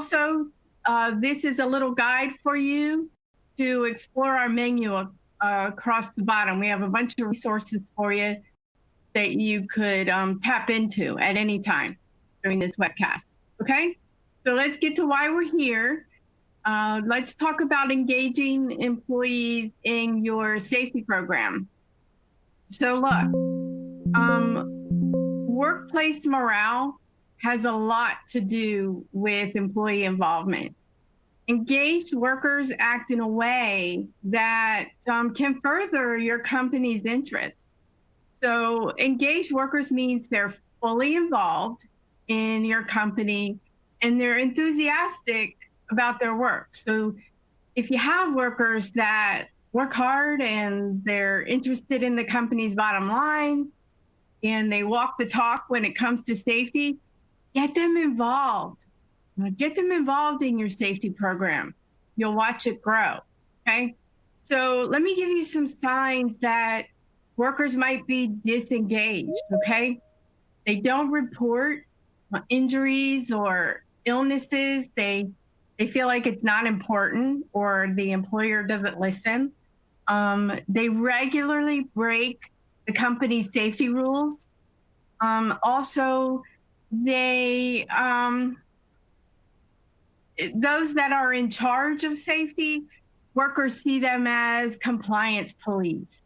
Also, this is a little guide for you to explore our menu across the bottom. We have a bunch of resources for you that you could tap into at any time during this webcast. Okay, so let's get to why we're here. Let's talk about engaging employees in your safety program. So look, workplace morale has a lot to do with employee involvement. Engaged workers act in a way that can further your company's interests. So engaged workers means they're fully involved in your company and they're enthusiastic about their work. So if you have workers that work hard and they're interested in the company's bottom line and they walk the talk when it comes to safety, get them involved. Get them involved in your safety program. You'll watch it grow, okay? So let me give you some signs that workers might be disengaged, okay? They don't report injuries or illnesses. They feel like it's not important or the employer doesn't listen. They regularly break the company's safety rules. Also, those that are in charge of safety, workers see them as compliance police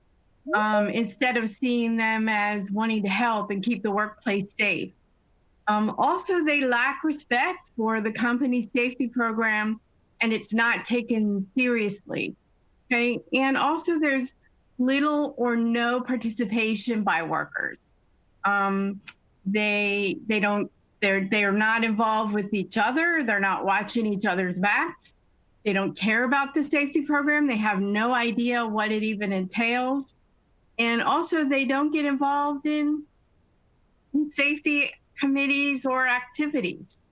instead of seeing them as wanting to help and keep the workplace safe. Also, they lack respect for the company's safety program and it's not taken seriously. Okay. And also there's little or no participation by workers. They're not involved with each other. They're not watching each other's backs. They don't care about the safety program. They have no idea what it even entails. And also they don't get involved in safety committees or activities.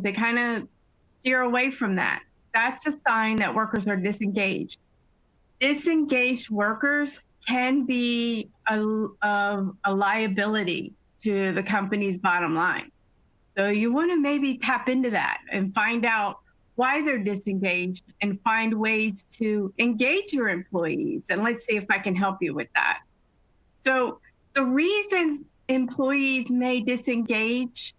They kind of steer away from that. That's a sign that workers are disengaged. Disengaged workers can be a liability to the company's bottom line. So you want to maybe tap into that and find out why they're disengaged and find ways to engage your employees. And let's see if I can help you with that. So the reasons employees may disengage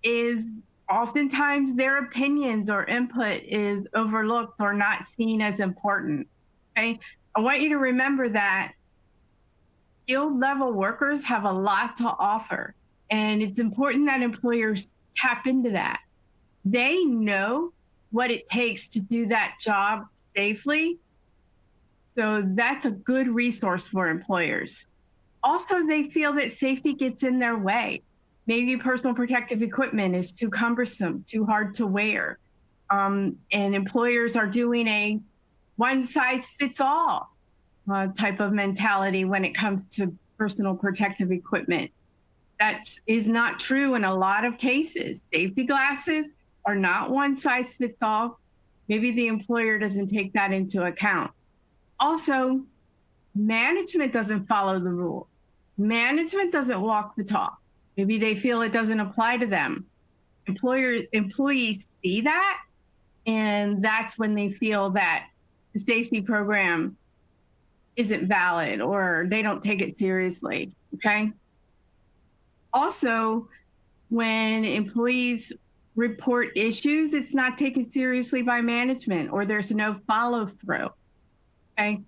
is oftentimes their opinions or input is overlooked or not seen as important. Okay, I want you to remember that skilled level workers have a lot to offer, and it's important that employers tap into that. They know what it takes to do that job safely, so that's a good resource for employers. Also, they feel that safety gets in their way. Maybe personal protective equipment is too cumbersome, too hard to wear. And employers are doing a one-size-fits-all type of mentality when it comes to personal protective equipment. That is not true in a lot of cases. Safety glasses are not one-size-fits-all. Maybe the employer doesn't take that into account. Also, management doesn't follow the rules. Management doesn't walk the talk. Maybe they feel it doesn't apply to them. Employees see that, and that's when they feel that the safety program isn't valid or they don't take it seriously, okay? Also, when employees report issues, it's not taken seriously by management or there's no follow through, okay?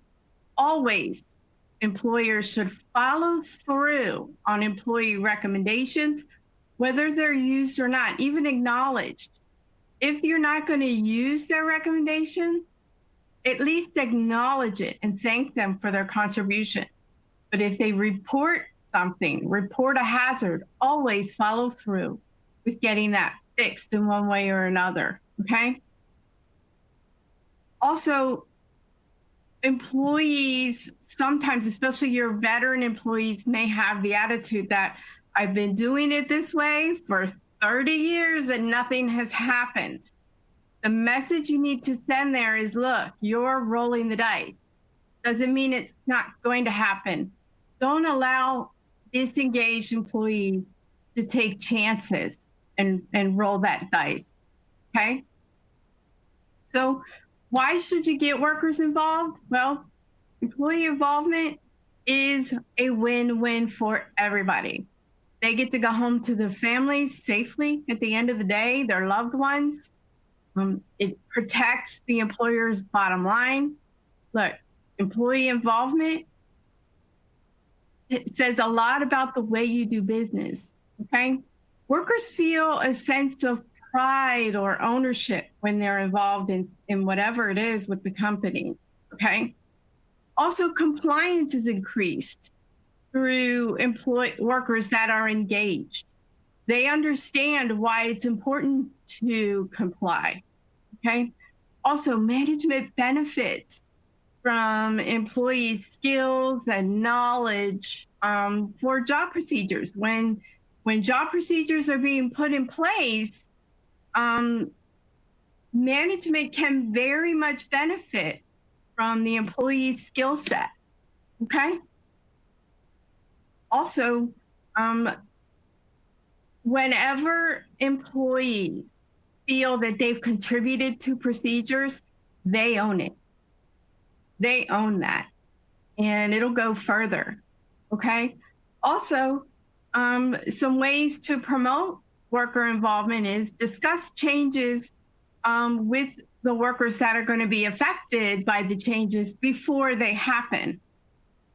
Always, employers should follow through on employee recommendations, whether they're used or not, even acknowledged. If you're not going to use their recommendation, at least acknowledge it and thank them for their contribution. But if they report something, report a hazard, always follow through with getting that fixed in one way or another, okay? Also, employees sometimes, especially your veteran employees, may have the attitude that I've been doing it this way for 30 years and nothing has happened. The message you need to send there is, look, you're rolling the dice. Doesn't mean it's not going to happen. Don't allow disengaged employees to take chances and roll that dice. okay? So why should you get workers involved? Well, employee involvement is a win-win for everybody. They get to go home to their families safely at the end of the day, their loved ones. It protects the employer's bottom line. Look, employee involvement, it says a lot about the way you do business, okay? Workers feel a sense of pride or ownership when they're involved in whatever it is with the company, okay? Also, compliance is increased through workers that are engaged. They understand why it's important to comply, okay? Also, management benefits from employees' skills and knowledge for job procedures. When job procedures are being put in place, management can very much benefit from the employee's skill set, okay? Also, whenever employees feel that they've contributed to procedures, they own it. They own that, and it'll go further, okay? Also, some ways to promote worker involvement is discuss changes with the workers that are going to be affected by the changes before they happen.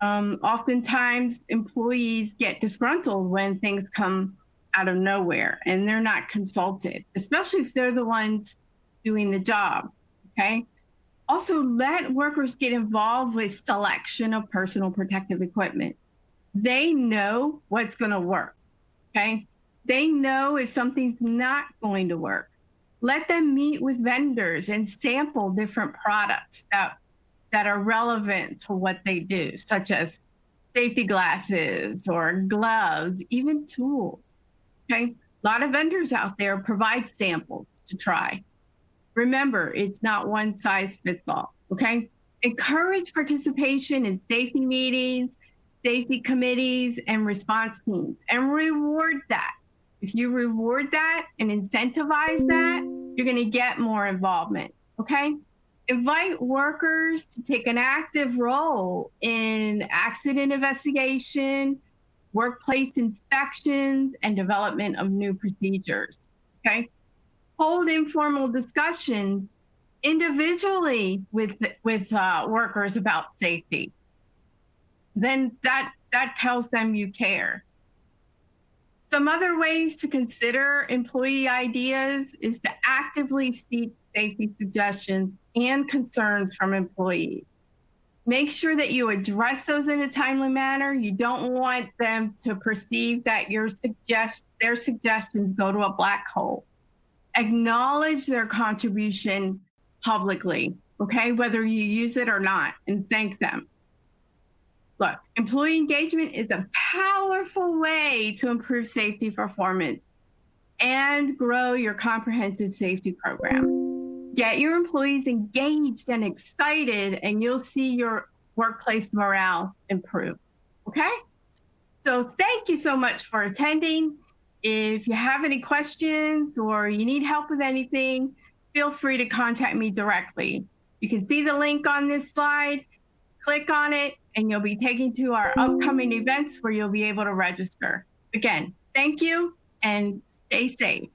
Oftentimes, employees get disgruntled when things come out of nowhere and they're not consulted, especially if they're the ones doing the job, okay? Also, let workers get involved with selection of personal protective equipment. They know what's going to work, okay? They know if something's not going to work. Let them meet with vendors and sample different products that are relevant to what they do, such as safety glasses or gloves, even tools, okay? A lot of vendors out there provide samples to try. Remember, it's not one size fits all, okay? Encourage participation in safety meetings, safety committees, and response teams, and reward that. If you reward that and incentivize that, you're gonna get more involvement, okay? Invite workers to take an active role in accident investigation, workplace inspections, and development of new procedures, okay? Hold informal discussions individually with workers about safety. Then that tells them you care. Some other ways to consider employee ideas is to actively seek safety suggestions and concerns from employees. Make sure that you address those in a timely manner. You don't want them to perceive that their suggestions go to a black hole. Acknowledge their contribution publicly, okay, whether you use it or not, and thank them. Look, employee engagement is a powerful way to improve safety performance and grow your comprehensive safety program. Get your employees engaged and excited, and you'll see your workplace morale improve, okay? So thank you so much for attending. If you have any questions or you need help with anything, feel free to contact me directly. You can see the link on this slide, click on it, and you'll be taken to our upcoming events where you'll be able to register. Again, thank you and stay safe.